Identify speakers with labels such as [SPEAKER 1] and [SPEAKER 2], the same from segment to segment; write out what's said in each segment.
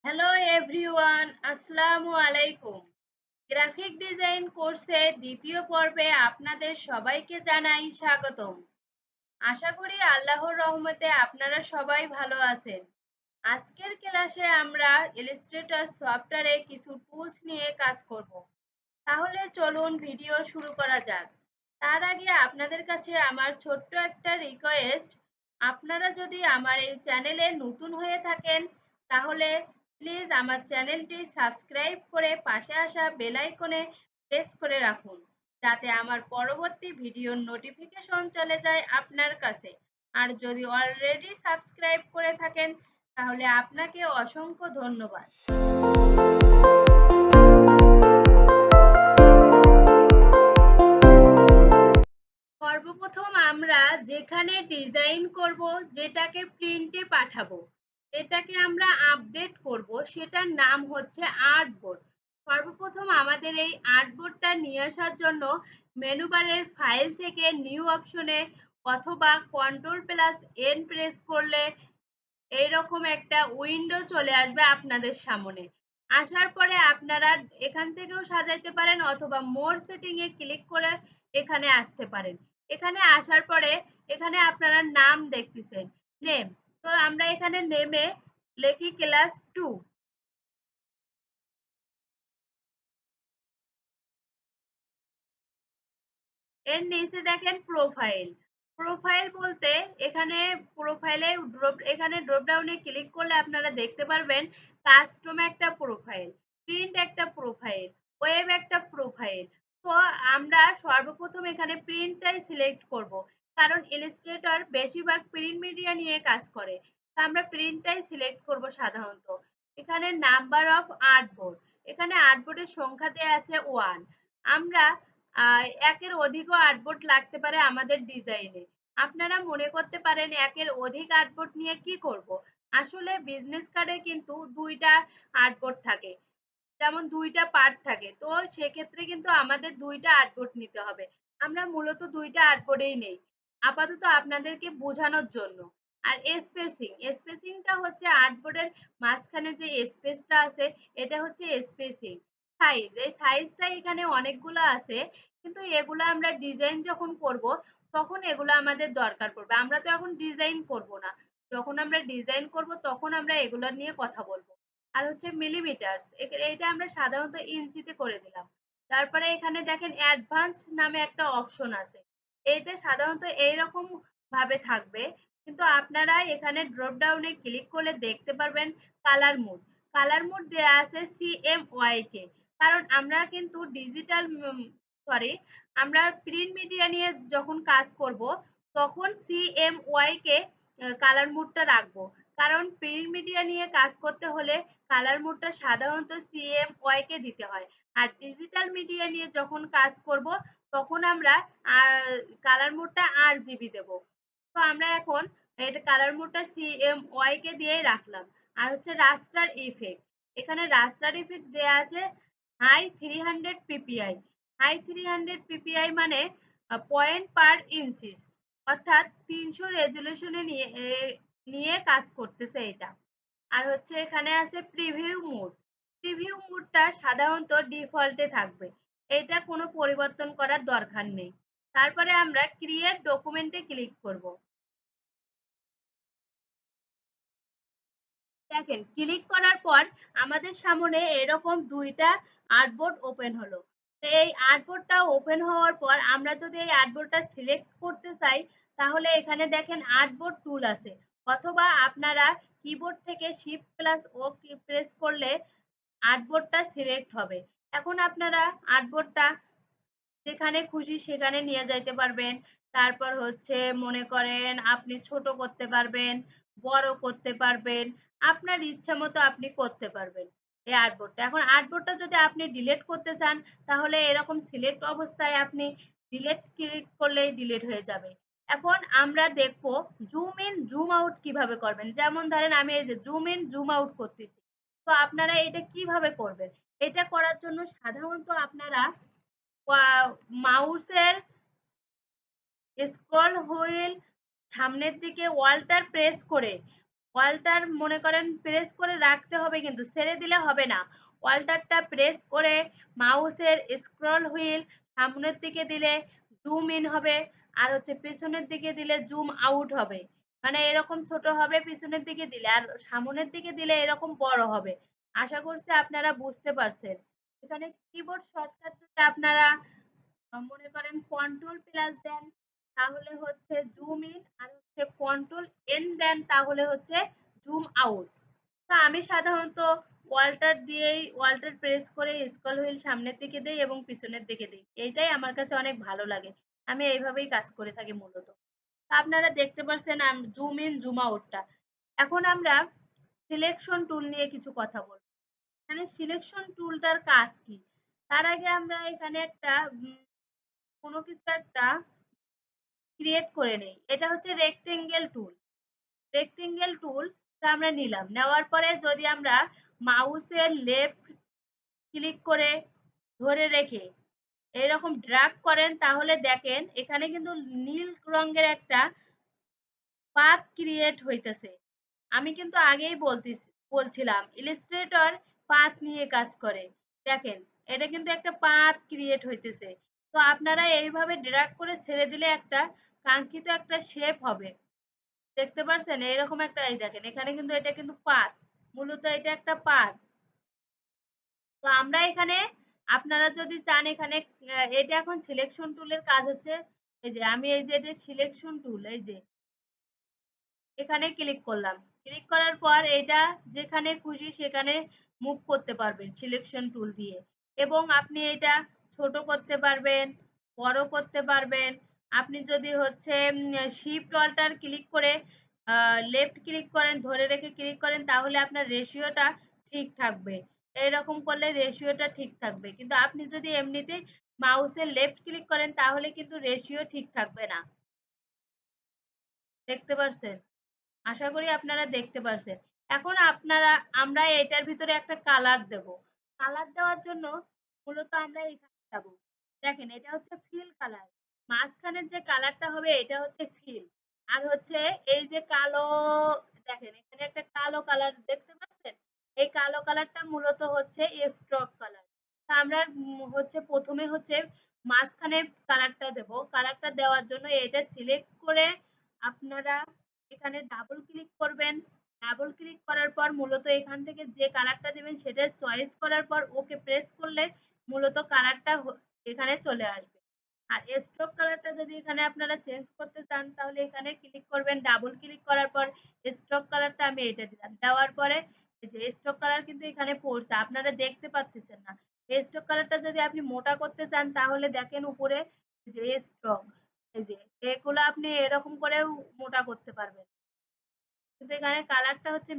[SPEAKER 1] Hello everyone, আসসালামু আলাইকুম। Graphic design কোর্সের দ্বিতীয় পর্বে আপনাদের সবাইকে জানাই স্বাগতম। আশা করি আল্লাহর রহমতে আপনারা সবাই ভালো আছেন। আজকের ক্লাসে আমরা ইলাস্ট্রেটর সফটওয়্যারে কিছু টুলস নিয়ে কাজ করব। তাহলে চলুন ভিডিও শুরু করা যাক। তার আগে আপনাদের কাছে আমার ছোট্ট একটা রিকোয়েস্ট, আপনারা যদি আমার এই চ্যানেলে নতুন হয়ে থাকেন তাহলে প্লিজ আমার চ্যানেলটি সাবস্ক্রাইব করে পাশে আসা বেল আইকনে প্রেস করে রাখুন, যাতে আমার পরবর্তী ভিডিওর নোটিফিকেশন চলে যায় আপনার কাছে। আর যদি অলরেডি সাবস্ক্রাইব করে থাকেন তাহলে আপনাকে অসংখ্য ধন্যবাদ। সর্বপ্রথম আমরা যেখানে ডিজাইন করব, যেটাকে প্রিন্টে পাঠাবো, এটাকে আমরা আপডেট করব, সেটার নাম হচ্ছে আর্টবোর্ড। সর্বপ্রথম আমাদের এই আর্টবোর্ডটা নিয়ে আসার জন্য মেনু বারের ফাইল থেকে নিউ অপশনে অথবা কন্ট্রোল+N প্রেস করলে এইরকম একটা উইন্ডো চলে আসবে আপনাদের সামনে। আসার পরে আপনারা এখান থেকেও সাজাইতে পারেন অথবা মোর সেটিং এ ক্লিক করে এখানে আসতে পারেন। এখানে আসার পরে এখানে আপনারা নাম দেখতেছেন, নেম। তো আমরা এখানে নেমে লিখি ক্লাস 2। এর নিচে দেখেন প্রোফাইল। প্রোফাইল বলতে এখানে এখানে ড্রপ ডাউনে ক্লিক করলে আপনারা দেখতে পারবেন কাস্টম একটা প্রোফাইল, প্রিন্ট একটা প্রোফাইল, ওয়েব একটা প্রোফাইল। তো আমরা সর্বপ্রথম এখানে প্রিন্টটাই সিলেক্ট করব, কারণ ইলাস্ট্রেটর বেশিরভাগ প্রিন্ট মিডিয়া নিয়ে কাজ করে। তো আমরা প্রিন্টটাই সিলেক্ট করব সাধারণত। এখানে নাম্বার অফ আর্টবোর্ড, এখানে আর্টবোর্ডের সংখ্যা দেওয়া আছে 1। আমরা একের অধিকও আর্টবোর্ড লাগতে পারে আমাদের ডিজাইনে। আপনারা মনে করতে পারেন একের অধিক আর্টবোর্ড নিয়ে কি করব। আসলে বিজনেস কার্ডে কিন্তু 2টা আর্টবোর্ড থাকে, যেমন 2টা পার্ট থাকে। তো সেক্ষেত্রে কিন্তু আমাদের 2টা আর্টবোর্ড নিতে হবে। আমরা মূলত 2টা আর্টবোর্ডেই নেই, আপাতত আপনাদেরকে বোঝানোর জন্য। আর স্পেসিংটা হচ্ছে আর্টবোর্ডের মাঝখানে যে স্পেসটা আছে, এটা হচ্ছে স্পেসিং। এই সাইজটা এখানে অনেকগুলো আছে, কিন্তু এগুলো আমরা ডিজাইন যখন করব তখন এগুলো আমাদের দরকার পড়বে। আমরা তো এখন ডিজাইন করব না, যখন আমরা ডিজাইন করব তখন আমরা এগুলো নিয়ে কথা বলবো। আর হচ্ছে মিলিমিটারস, এটা আমরা সাধারণত ইঞ্চিতে করে দিলাম। তারপরে এখানে দেখেন অ্যাডভান্স নামে একটা অপশন আছে, এটা সাধারণত এইরকম ভাবে থাকবে, কিন্তু আপনারা এখানে ড্রপ ডাউনে ক্লিক করলে দেখতে পারবেন কালার মোড। কালার মোড দেয়া আছে CMYK, কারণ আমরা কিন্তু আমরা প্রিন্ট মিডিয়া নিয়ে যখন কাজ করব তখন CMYK কালার মোডটা রাখবো। কারণ প্রিন্ট মিডিয়া নিয়ে কাজ করতে হলে কালার মোডটা সাধারণত CMYK দিতে হয়। আর ডিজিটাল মিডিয়া নিয়ে যখন কাজ করব তখন আমরা কালার মোডটা RGB দেব। তো আমরা এখন এটা কালার মোডটা CMYK দিয়েই রাখলাম। আর হচ্ছে রাস্টার ইফেক্ট, এখানে রাস্টার ইফেক্ট দেয়া আছে হাই 300 পিপিআই। হাই 300 পিপিআই মানে পয়েন্ট পার ইঞ্চিস, অর্থাৎ 300 রেজুলেশনে নিয়ে কাজ করতেছে এটা। আর হচ্ছে এখানে আছে প্রিভিউ মোড। প্রিভিউ মোডটা সাধারণত ডিফল্টে থাকবে, এটা কোনো পরিবর্তন করার দরকার নেই। তারপরে আমরা ক্রিয়েট ডকুমেন্টে ক্লিক করব। দেখেন ক্লিক করার পর আমাদের সামনে এরকম 2টা আর্টবোর্ড ওপেন হলো। তো এই আর্টবোর্ডটা ওপেন হওয়ার পর আমরা যদি এই আর্টবোর্ডটা সিলেক্ট করতে চাই তাহলে এখানে দেখেন আর্টবোর্ড টুল আছে, অথবা আপনারা কিবোর্ড থেকে Shift+O প্রেস করলে আর্টবোর্ডটা সিলেক্ট হবে। এখন আপনারা আর্টবোর্ডটা যেখানে খুশি সেখানে নিয়ে যাইতে পারবেন। তারপর হচ্ছে মনে করেন আপনি ছোট করতে পারবেন, বড় করতে পারবেন, আপনার ইচ্ছা মতো আপনি করতে পারবেন এই আর্টবোর্ডটা। এখন আর্টবোর্ডটা যদি আপনি ডিলিট করতে চান তাহলে এরকম সিলেক্ট অবস্থায় আপনি ডিলিট ক্লিক করলেই ডিলিট হয়ে যাবে। এখন আমরা দেখব জুম ইন জুম আউট কিভাবে করবেন। যেমন ধরেন আমি এই যে জুম ইন জুম আউট করতেছি, তো আপনারা এটা কিভাবে করবেন। এটা করার জন্য সাধারণত আপনারা মাউসের স্ক্রল হুইল সামনের দিকে ওয়াল্টার প্রেস করে অল্টার মনে করেন প্রেস করে রাখতে হবে, কিন্তু ছেড়ে দিলে হবে না। অল্টারটা প্রেস করে মাউসের স্ক্রল হুইল সামনের দিকে দিলে জুম ইন হবে, আর হচ্ছে পেছনের দিকে দিলে জুম আউট হবে। মানে এরকম ছোট হবে পিছনের দিকে দিলে, আর সামনের দিকে দিলে এরকম বড় হবে। আশা করছি আপনারা বুঝতে পারছেন। এখানে কিবোর্ড শর্টকাট যদি আপনারা মনে করেন কন্ট্রোল প্লাস দেন তাহলে হচ্ছে জুম ইন, আর হচ্ছে কন্ট্রোল এন দেন তাহলে হচ্ছে জুম আউট। তো আমি সাধারণত ওয়াল্টার প্রেস করে স্ক্রল হুইল সামনের দিকে দেই এবং পিছনের দিকে দিই, এইটাই আমার কাছে অনেক ভালো লাগে। আমি এইভাবেই কাজ করে থাকি মূলত। তো আপনারা দেখতে পাচ্ছেন জুম ইন জুম আউটটা। এখন আমরা সিলেকশন টুল নিয়ে কিছু কথা বলবো। এখানে সিলেকশন টুলটার কাজ কি? তার আগে আমরা এখানে একটা কোনো কিছু একটা ক্রিয়েট করে নেই। এটা হচ্ছে রেক্টেঙ্গেল টুল। রেক্টেঙ্গেল টুল আমরা নিলাম, নেওয়ার পরে যদি আমরা মাউসের লেফট ক্লিক করে ধরে রেখে এরকম ড্র্যাগ করেন তাহলে দেখেন এখানে কিন্তু নীল রঙের একটা পাথ ক্রিয়েট হইতেছে। আমি কিন্তু আগেই বলছিলাম ইলাস্ট্রেটর পাথ নিয়ে কাজ করে। দেখেন এটা কিন্তু একটা পাথ ক্রিয়েট হইতেছে। তো আপনারা এইভাবে ড্র্যাগ করে ছেড়ে দিলে একটা কাঙ্ক্ষিত একটা শেপ হবে। দেখতে পাচ্ছেন এরকম একটা, এই দেখেন এখানে কিন্তু এটা কিন্তু পাথ, মূলত এটা একটা পাথ। তো আমরা এখানে আপনারা যদি চান এখানে এটা এখন সিলেকশন টুলের কাজ হচ্ছে, এই যে আমি এই যে এটা সিলেকশন টুল, এই যে এখানে ক্লিক করলাম। ক্লিক করার পর এটা যেখানে খুশি সেখানে মুভ করতে পারবেন সিলেকশন টুল দিয়ে, এবং আপনি এটা ছোট করতে পারবেন, বড় করতে পারবেন। আপনি যদি হচ্ছে শিফট অল্টার ক্লিক করে লেফট ক্লিক করেন, ধরে রেখে ক্লিক করেন তাহলে আপনার রেশিওটা ঠিক থাকবে। এরকম করলে রেশিওটা ঠিক থাকবে, কিন্তু আপনি যদি এমনিতেই মাউসের লেফট ক্লিক করেন তাহলে কিন্তু রেশিও ঠিক থাকবে না। দেখতে পারছেন? আশা করি আপনারা দেখতে পারছেন। এখন আমরা এটার ভিতরে একটা কালার দেব। কালার দেওয়ার জন্য মূলত আমরা এখানে যাব। দেখেন এটা হচ্ছে ফিল কালার। মাঝখানের যে কালারটা হবে এটা হচ্ছে ফিল। আর হচ্ছে এই যে কালো, দেখেন এখানে একটা কালো কালার দেখতে পাচ্ছেন? এই কালো কালারটা মূলত হচ্ছে স্ট্রোক কালার। তা আমরা হচ্ছে প্রথমে হচ্ছে মাঝখানে কালারটা দেব। কালারটা দেওয়ার জন্য এটা সিলেক্ট করে আপনারা এখানে ডাবল ক্লিক করবেন। ডাবল ক্লিক করার পর মূলত এখান থেকে যে কালারটা দিবেন সেটা চয়েস করার পর ওকে প্রেস করলে মূলত কালারটা এখানে চলে আসবে। আর স্ট্রোক কালারটা যদি এখানে আপনারা চেঞ্জ করতে চান তাহলে এখানে ক্লিক করবেন, ডাবল ক্লিক করার পর স্ট্রোক কালারটা আমি এটা দিলাম। দেওয়ার পরে এই যে স্ট্রোক কালার কিন্তু এখানে পড়ছে, আপনারা দেখতে পাচ্ছেন না। এই স্ট্রোক কালারটা যদি আপনি মোটা করতে চান তাহলে দেখেন উপরে যে স্ট্রোক, এই যে এগুলো আপনি এরকম করেও মোটা করতে পারবেন। কিন্তু এখানে কালারটা হচ্ছে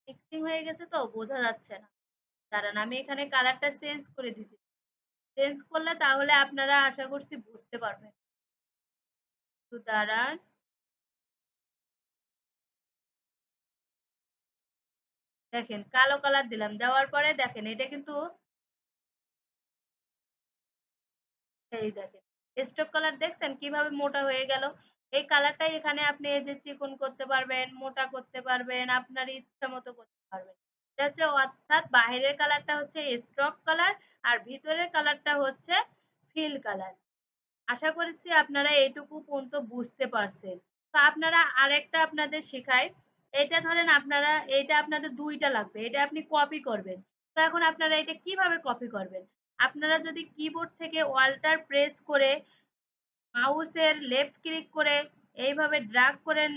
[SPEAKER 1] মিক্সিং হয়ে গেছে তো বোঝা যাচ্ছে না। দাঁড়ান আমি এখানে কালারটা চেঞ্জ করে দিচ্ছি। চেঞ্জ করলে তাহলে আপনারা আশা করছি বুঝতে পারবেন। তো দাঁড়ান, দেখেন কালো কালার দিলাম, দেওয়ার পরে দেখেন এটা কিন্তু এই দেখেন স্টোক কালার দেখছেন কিভাবে মোটা হয়ে গেল। এই কালারটাই এখানে আপনি এই যে চিকন করতে পারবেন, মোটা করতে পারবেন, আপনার ইচ্ছা মতো করতে পারবেন। এটা হচ্ছে অর্থাৎ বাইরের কালারটা হচ্ছে স্ট্রক কালার আর ভিতরের কালারটা হচ্ছে ফিল কালার। আশা করছি আপনারা এইটুকু পর্যন্ত বুঝতে পারছেন। তো আপনারা আরেকটা আপনাদের শেখাই। এটা ধরেন আপনারা এটা আপনাদের দুইটা লাগবে, এটা আপনি কপি করবেন। তো এখন আপনারা এটা কিভাবে কপি করবেন? আপনারা যদি কিবোর্ড থেকে অল্টার প্রেস করে মাউসের লেফট ক্লিক করে এইভাবে ড্রাগ করেন,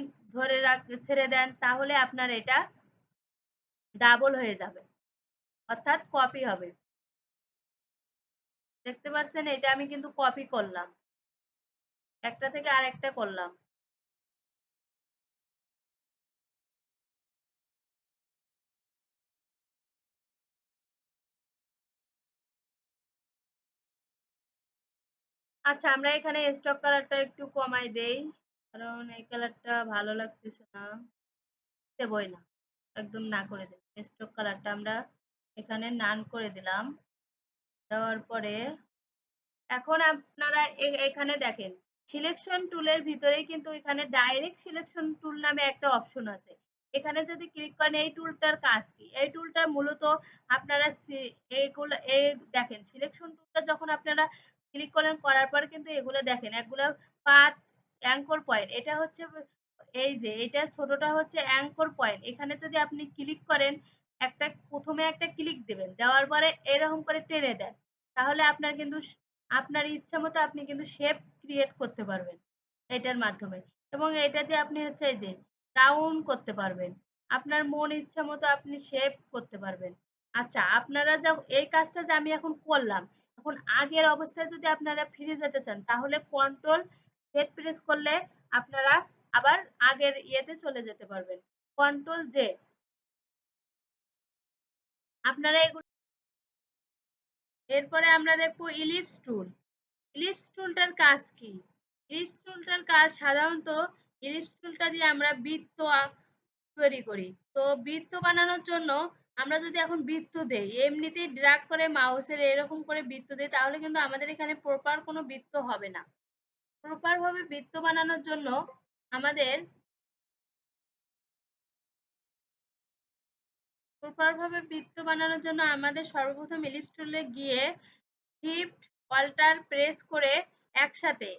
[SPEAKER 1] ছেড়ে দেন তাহলে আপনার এটা ডাবল হয়ে যাবে, অর্থাৎ কপি হবে। দেখতে পাচ্ছেন এটা আমি কিন্তু কপি করলাম, একটা থেকে আরেকটা করলাম। আচ্ছা আমরা এখানে স্টক কালারটা একটু কমাই দেই, কারণ এই কালারটা ভালো লাগতেছে না। দেবই না, একদম না করে দেব। স্টক কালারটা আমরা এখানে নান করে দিলাম। দেওয়ার পরে এখন আপনারা এখানে দেখেন সিলেকশন টুলের ভিতরেই কিন্তু এখানে ডাইরেক্ট সিলেকশন টুল নামে একটা অপশন আছে। এখানে যদি ক্লিক করেন এই টুলটার কাজ কি? এই টুলটা মূলত আপনারা এগুলো দেখেন সিলেকশন টুলটা যখন আপনারা ক্লিক করেন করার পরে কিন্তু এগুলো দেখেন এগুলো পাথ অ্যাঙ্কর পয়েন্ট এটা হচ্ছে এই যে এটা ছোটটা হচ্ছে অ্যাঙ্কর পয়েন্ট এখানে যদি আপনি ক্লিক করেন একটা প্রথমে একটা ক্লিক দেবেন দেওয়ার পরে এরকম করে টেনে দেন তাহলে আপনার কিন্তু আপনার ইচ্ছা মতো আপনি কিন্তু শেপ ক্রিয়েট করতে পারবেন এটার মাধ্যমে এবং এটা দিয়ে আপনি হচ্ছে এই যে রাউন্ড করতে পারবেন আপনার মন ইচ্ছা মতো আপনি শেপ করতে পারবেন আচ্ছা আপনারা যা এই কাজটা যে আমি এখন করলাম এখন আগের অবস্থায় যদি আপনারা ফিরে যেতে চান তাহলে কন্ট্রোল জেড প্রেস করলে আপনারা আবার আগের ইয়েতে চলে যেতে পারবেন কন্ট্রোল জেড আপনারা এগুলো এরপরে আমরা দেখবো ইলিপস টুল ইলিপস টুলটার কাজ কি ইলিপস টুলটার কাজ সাধারণত ইলিপস টুলটা দিয়ে আমরা বৃত্ত তৈরি করি তো বৃত্ত বানানোর জন্য আমরা যদি এখন বৃত্ত দেই এমনিতেই ড্র্যাগ করে মাউসের এরকম করে বৃত্ত দেই তাহলে কিন্তু আমাদের এখানে প্রপার কোনো বৃত্ত হবে না প্রপার ভাবে বৃত্ত বানানোর জন্য আমাদের প্রপার ভাবে বৃত্ত বানানোর জন্য আমাদের সর্বপ্রথম ইলিপস টুলে গিয়ে শিফট অল্টার প্রেস করে একসাথে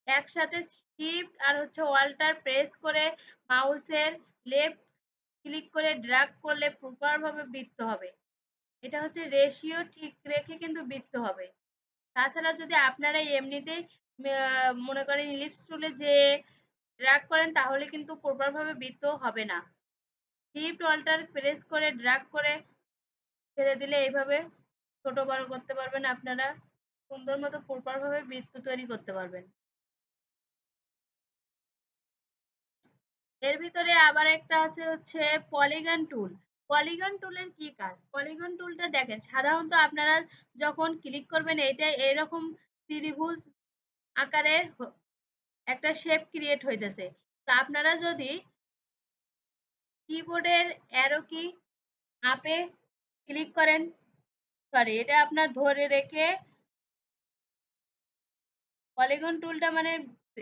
[SPEAKER 1] একসাথে শিফট আর হচ্ছে অল্টার প্রেস করে মাউসের লেফট ক্লিক করে ড্র্যাগ করলে প্রপার ভাবে বৃত্ত হবে এটা হচ্ছে রেশিও ঠিক রেখে কিন্তু বৃত্ত হবে তাছাড়া যদি আপনারা এমনিতেই মনে করেন ইলিপস টুলে যে ড্র্যাগ করেন তাহলে কিন্তু প্রপার ভাবে বৃত্ত হবে না শিফট অল্টার প্রেস করে ড্র্যাগ করে ছেড়ে দিলে এইভাবে ছোট বড় করতে পারবেন আপনারা সুন্দর মতো প্রপার ভাবে বৃত্ত তৈরি করতে পারবেন এর ভিতরে আবার একটা আছে হচ্ছে পলিগন টুল পলিগন টুলের কি কাজ পলিগন টুলটা দেখেন সাধারণত আপনারা যখন ক্লিক করবেন এটা এরকম ত্রিভুজ আকারের একটা শেপ ক্রিয়েট হইতেছে তো আপনারা যদি কিবোর্ডের অ্যারো কি আপে ক্লিক করেন সরি এটা আপনার ধরে রেখে পলিগন টুলটা মানে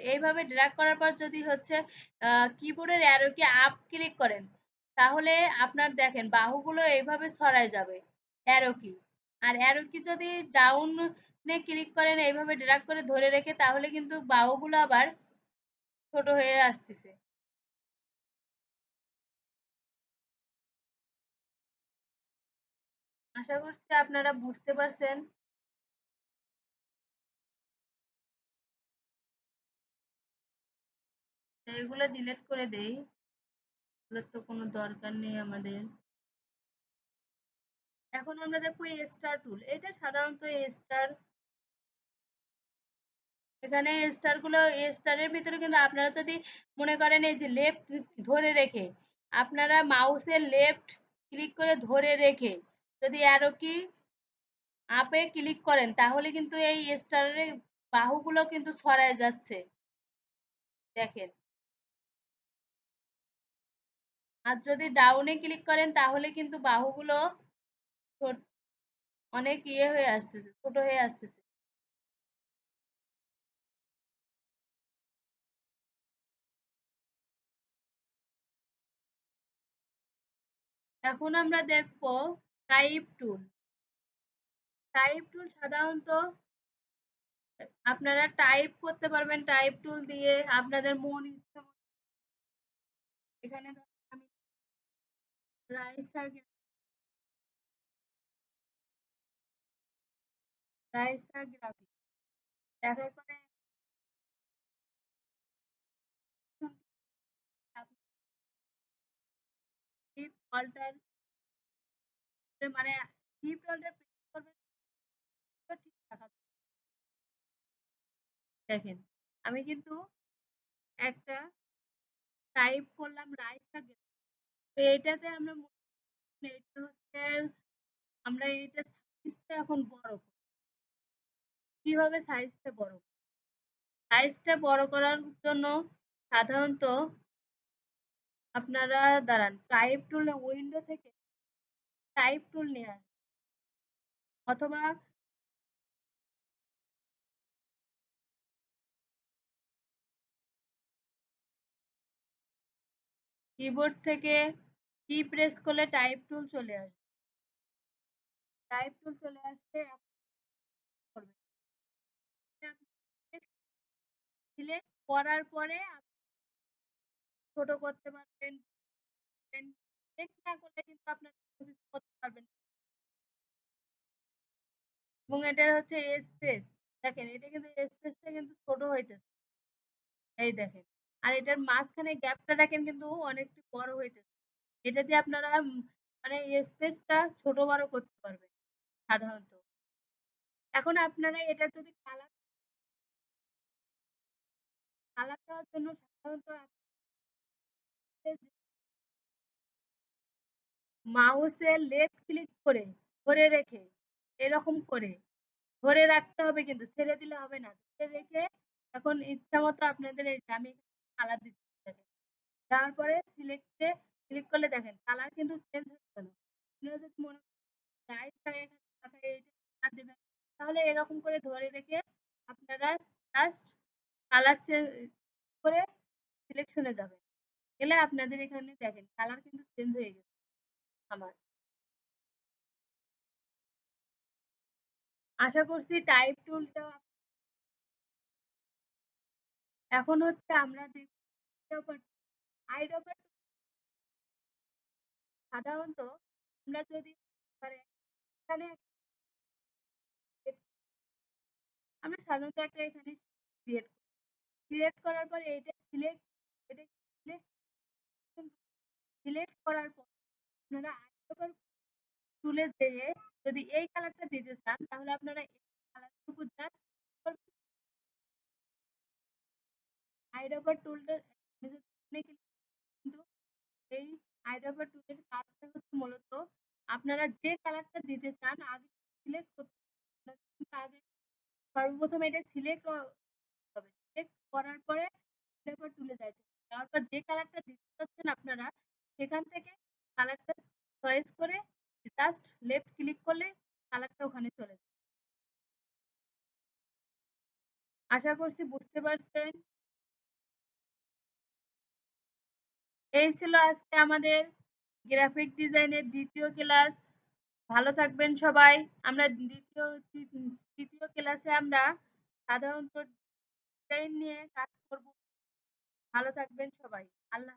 [SPEAKER 1] এইভাবে ড্র্যাগ করার পর যদি হচ্ছে কিবোর্ডের অ্যারো কি আপ ক্লিক করেন তাহলে আপনার দেখেন বাহুগুলো এইভাবে ছড়ায় যাবে অ্যারো কি আর অ্যারো কি যদি ডাউনে ক্লিক করেন এইভাবে ড্র্যাগ করে ধরে রেখে তাহলে কিন্তু বাহুগুলো আবার ছোট হয়ে আসতেছে আশা করছি আপনারা বুঝতে পারছেন এগুলো ডিলিট করে দেই এগুলোর তো কোনো দরকার নেই আমাদের এখন আমরা দেখবো স্টার টুল এটা সাধারণত স্টার এখানে স্টার গুলো স্টারের ভিতরে কিন্তু আপনারা যদি মনে করেন এই যে লেফট ধরে রেখে আপনারা মাউসের লেফট ক্লিক করে ধরে রেখে যদি অ্যারো কি আপে ক্লিক করেন তাহলে কিন্তু এই স্টারের বাহুগুলো কিন্তু ছড়ায় যাচ্ছে দেখেন আর যদি ডাউনে ক্লিক করেন তাহলে কিন্তু বাহুগুলো অনেক ইয়ে হয়ে আসতেছে ছোট হয়ে আসতেছে এখন আমরা দেখব টাইপ টুল টাইপ টুল সাধারণত আপনারা টাইপ করতে পারবেন টাইপ টুল দিয়ে আপনাদের মন ইচ্ছা মতো এখানে ধরেন আমি রাইসা রাইসা গ্রাফিক্স দেখার পরে আপনি শিফট অল্টার মানে শিফট অল্টার প্রেস করবেন তো ঠিক থাকা দেখেন আমি কিন্তু একটা টাইপ করলাম রাইসা গ্রাফিক্স তো এটাতে আমরা এটা হচ্ছে আমরা এটা সাইজটা এখন বড় করব। কিভাবে সাইজটা বড় সাইজটা বড় করার জন্য সাধারণত আপনারা দাঁড়ান টাইপ টুল উইন্ডো থেকে টাইপ টুল নিয়ে আসবেন অথবা কিবোর্ড থেকে কি প্রেস করলে টাইপ টুল চলে আসবে। টাইপ টুল চলে আসলে করবেন সিলেক্ট করার পরে ছোট করতে পারবেন। সিলেক্ট না করলে কিন্তু আপনার কিছু করতে পারবেন না। এবং এটার হচ্ছে স্পেস, দেখেন এটা কিন্তু স্পেসটা কিন্তু ছোট হইতেছে, এই দেখেন। আর এটার মাঝখানে গ্যাপটা দেখেন কিন্তু অনেকটা বড় হইতেছে। এটা দিয়ে আপনারা মানে স্পেসটা ছোট বড় করতে পারবেন সাধারণত। এখন আপনারা এটা যদি কালার দেওয়ার জন্য সাধারণত মাউসের লেফট ক্লিক করে ধরে রেখে এরকম করে ধরে রাখতে হবে, কিন্তু ছেড়ে দিলে হবে না। ধরে রেখে এখন ইচ্ছা মতো আপনাদের এই যে আমি কালার দিচ্ছি দেখেন। তারপরে সিলেক্টে ক্লিক করলে দেখেন কালার কিন্তু চেঞ্জ হয়ে গেল। আপনারা যদি মনে রাইট সাইড কালার দেবেন, তাহলে এরকম করে ধরে রেখে আপনারা জাস্ট কালার চেঞ্জ করে সিলেকশনে যাবেন। গেলে আপনাদের এখানে দেখেন কালার কিন্তু চেঞ্জ হয়ে গেছে আমার। আশা করছি টাইপ টুলটা এখন হচ্ছে আমরা দেখব আইডবার। সাধারণত আমরা যদি এখানে আমরা সাধারণত একটা এখানে ক্রিয়েট ক্রিয়েট করার পরে এটা সিলেক্ট এটা সিলেক্ট সিলেক্ট করার পর আপনারা আইডবার টুলে যেয়ে যদি এই কালারটা দিতে চান তাহলে আপনারা এই কালারটার উপর জাস্ট আইডবার টুলটা কিন্তু এই আইডবার টুলের কাজটা হচ্ছে মূলত আপনারা যে কালারটা দিতে চান আগে সিলেক্ট করতে হবে। আগে সর্বপ্রথম এটা সিলেক্ট হবে, সিলেক্ট করার পরে আইডবার টুলে যাইতে হবে। তারপর যে কালারটা দিতে চাচ্ছেন আপনারা সেখান থেকে কালারটা চয়েস করে জাস্ট লেফট ক্লিক করলে কালারটা ওখানে চলে যাবে। আশা করছি বুঝতে পারছেন। এই ছিল আজকে আমাদের গ্রাফিক ডিজাইনের দ্বিতীয় ক্লাস। ভালো থাকবেন সবাই। আমরা তৃতীয় ক্লাসে আমরা সাধারণত ডিজাইন নিয়ে কাজ করব। ভালো থাকবেন সবাই। আল্লাহ